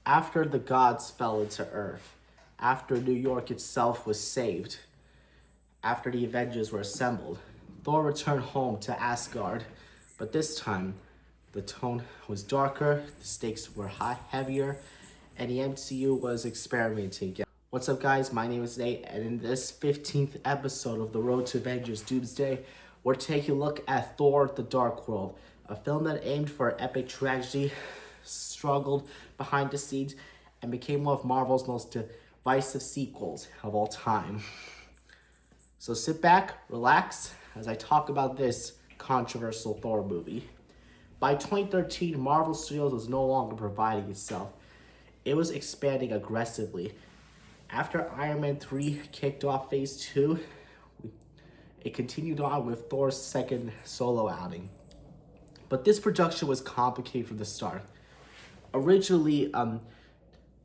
After the gods fell into Earth, after New York itself was saved, after the Avengers were assembled, Thor returned home to Asgard, but this time the tone was darker, the stakes were heavier, and the MCU was experimenting again. What's up, guys? My name is Nate, and in this 15th episode of The Road to Avengers Doomsday, we're taking a look at Thor: The Dark World, a film that aimed for epic tragedy, struggled behind the scenes, and became one of Marvel's most divisive sequels of all time. So sit back, relax, as I talk about this controversial Thor movie. By 2013, Marvel Studios was no longer providing itself. It was expanding aggressively. After Iron Man 3 kicked off Phase 2, it continued on with Thor's second solo outing. But this production was complicated from the start. Originally,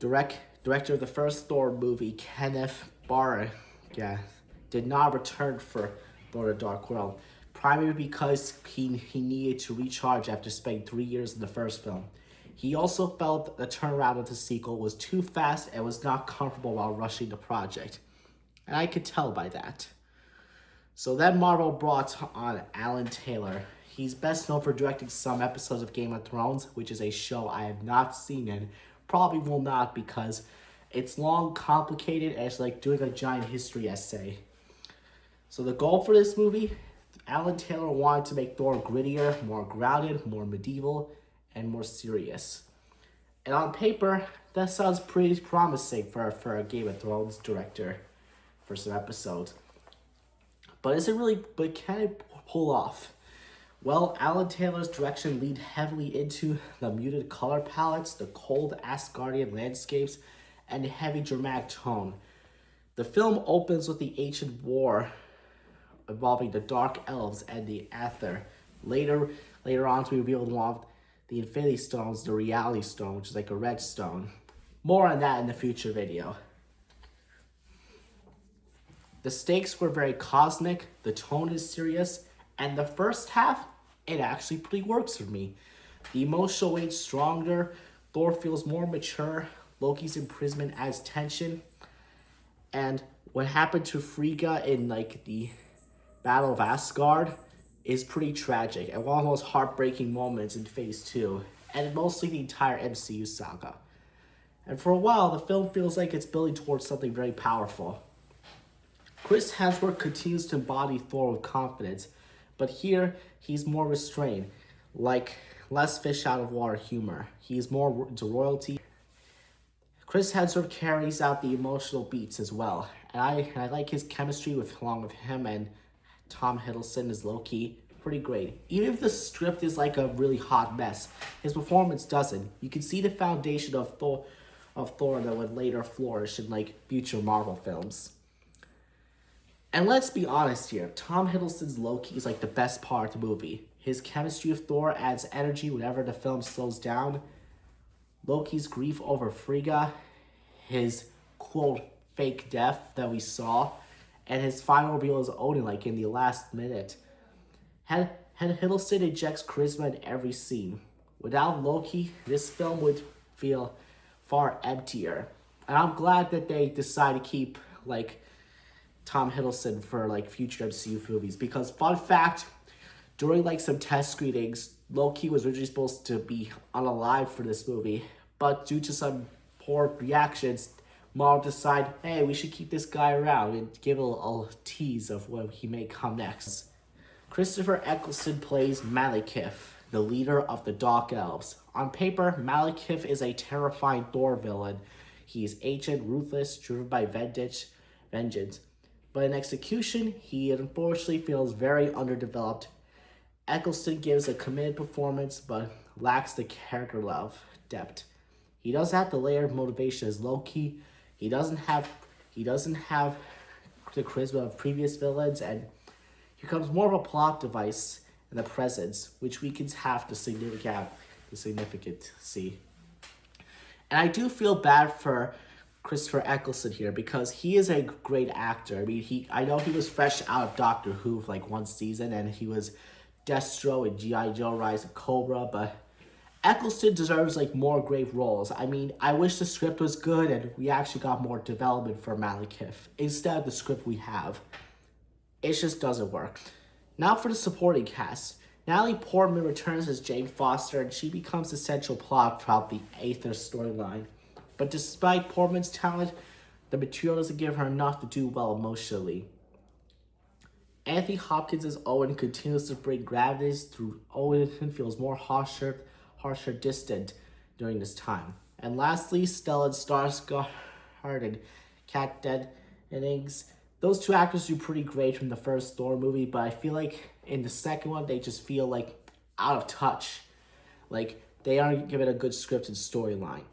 director of the first Thor movie, Kenneth Branagh, did not return for Thor: The Dark World, primarily because he needed to recharge after spending 3 years in the first film. He also felt the turnaround of the sequel was too fast and was not comfortable while rushing the project. And I could tell by that. So then Marvel brought on Alan Taylor. He's best known for directing some episodes of Game of Thrones, which is a show I have not seen and probably will not because it's long, complicated, and it's like doing a giant history essay. So the goal for this movie, Alan Taylor wanted to make Thor grittier, more grounded, more medieval, and more serious. And on paper, that sounds pretty promising for a Game of Thrones director for some episodes. But can it pull off? Well, Alan Taylor's direction leaned heavily into the muted color palettes, the cold Asgardian landscapes, and the heavy dramatic tone. The film opens with the ancient war involving the Dark Elves and the Aether. Later on, to be revealed one of the Infinity Stones, the Reality Stone, which is like a red stone. More on that in the future video. The stakes were very cosmic, the tone is serious, and the first half, it actually pretty works for me. The emotional weight's stronger, Thor feels more mature, Loki's imprisonment adds tension, and what happened to Frigga in the Battle of Asgard is pretty tragic and one of the most heartbreaking moments in Phase 2, and mostly the entire MCU saga. And for a while, the film feels like it's building towards something very powerful. Chris Hemsworth continues to embody Thor with confidence, but here he's more restrained, like less fish out of water humor. He's more into royalty. Chris Hemsworth carries out the emotional beats as well, and I like his chemistry along with him and Tom Hiddleston as Loki. Pretty great. Even if the script is like a really hot mess, his performance doesn't. You can see the foundation of Thor that would later flourish in future Marvel films. And let's be honest here, Tom Hiddleston's Loki is the best part of the movie. His chemistry with Thor adds energy whenever the film slows down. Loki's grief over Frigga, his quote fake death that we saw, and his final reveal as Odin in the last minute. Hiddleston injects charisma in every scene. Without Loki, this film would feel far emptier. And I'm glad that they decided to keep Tom Hiddleston for future MCU movies, because fun fact, during some test screenings, Loki was originally supposed to be unalive for this movie, but due to some poor reactions, Marvel decided, hey, we should keep this guy around and give a tease of what he may come next. Christopher Eccleston plays Malekith, the leader of the Dark Elves. On paper, Malekith is a terrifying Thor villain. He is ancient, ruthless, driven by vengeance. But in execution, he unfortunately feels very underdeveloped. Eccleston gives a committed performance, but lacks the character depth. He doesn't have the layered motivation as Loki. He doesn't have the charisma of previous villains, and he becomes more of a plot device in the presence, which weakens half the significancy. And I do feel bad for Christopher Eccleston here because he is a great actor. I know he was fresh out of Doctor Who for one season, and he was Destro in G.I. Joe Rise of Cobra, but Eccleston deserves like more great roles. I mean, I wish the script was good and we actually got more development for Malekith instead of the script we have. It just doesn't work. Now for the supporting cast. Natalie Portman returns as Jane Foster and she becomes the central plot throughout the Aether storyline. But despite Portman's talent, the material doesn't give her enough to do well emotionally. Anthony Hopkins as Owen continues to bring gravitas through Owen feels more harsher, distant during this time. And lastly, Stellan Skarsgård and Kat Dennings. Those two actors do pretty great from the first Thor movie, but I feel like in the second one, they just feel like out of touch. Like they aren't given a good scripted storyline.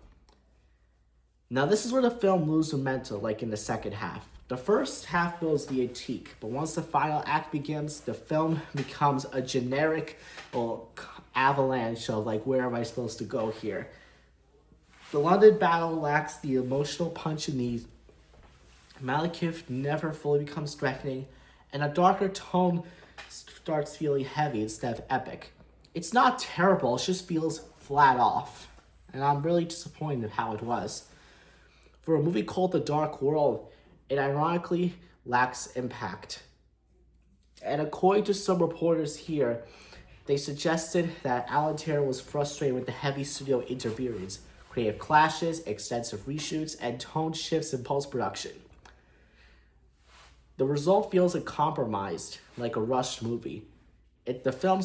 Now this is where the film loses momentum, like in the second half. The first half builds the antique, but once the final act begins, the film becomes a generic avalanche of like, where am I supposed to go here? The London battle lacks the emotional punch it needs. Malekith never fully becomes threatening, and a darker tone starts feeling heavy instead of epic. It's not terrible, it just feels flat off, and I'm really disappointed in how it was. For a movie called The Dark World, it ironically lacks impact. And according to some reporters here, they suggested that Alan Taylor was frustrated with the heavy studio interference, creative clashes, extensive reshoots, and tone shifts in post-production. The result feels compromised, like a rushed movie. The film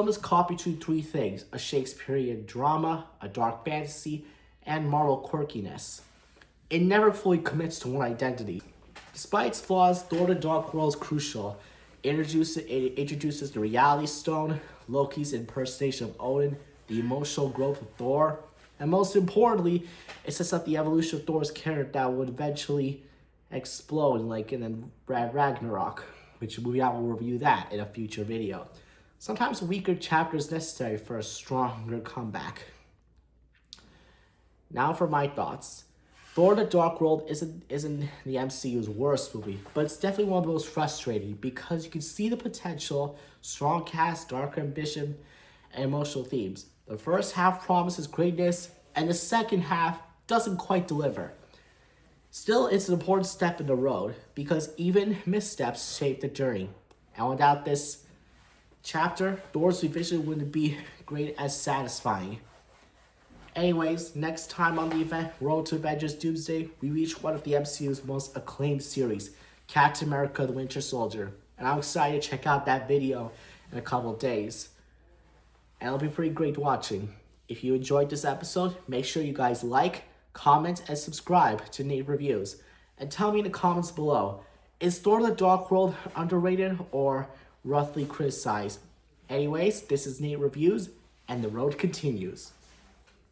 is caught between three things: a Shakespearean drama, a dark fantasy, and Marvel quirkiness. It never fully commits to one identity. Despite its flaws, Thor: The Dark World is crucial. It introduces the Reality Stone, Loki's impersonation of Odin, the emotional growth of Thor, and most importantly, it sets up the evolution of Thor's character that would eventually explode like in Ragnarok, which I will review that in a future video. Sometimes a weaker chapter is necessary for a stronger comeback. Now for my thoughts. Thor: The Dark World isn't the MCU's worst movie, but it's definitely one of the most frustrating because you can see the potential, strong cast, dark ambition, and emotional themes. The first half promises greatness, and the second half doesn't quite deliver. Still, it's an important step in the road because even missteps shape the journey. And without this chapter, Thor's revision wouldn't be great as satisfying. Anyways, next time on the event, Road to Avengers Doomsday, we reach one of the MCU's most acclaimed series, Captain America: The Winter Soldier. And I'm excited to check out that video in a couple of days. And it'll be pretty great watching. If you enjoyed this episode, make sure you guys like, comment, and subscribe to Nate Reviews. And tell me in the comments below, is Thor: The Dark World underrated or roughly criticized? Anyways, this is Nate Reviews, and the road continues.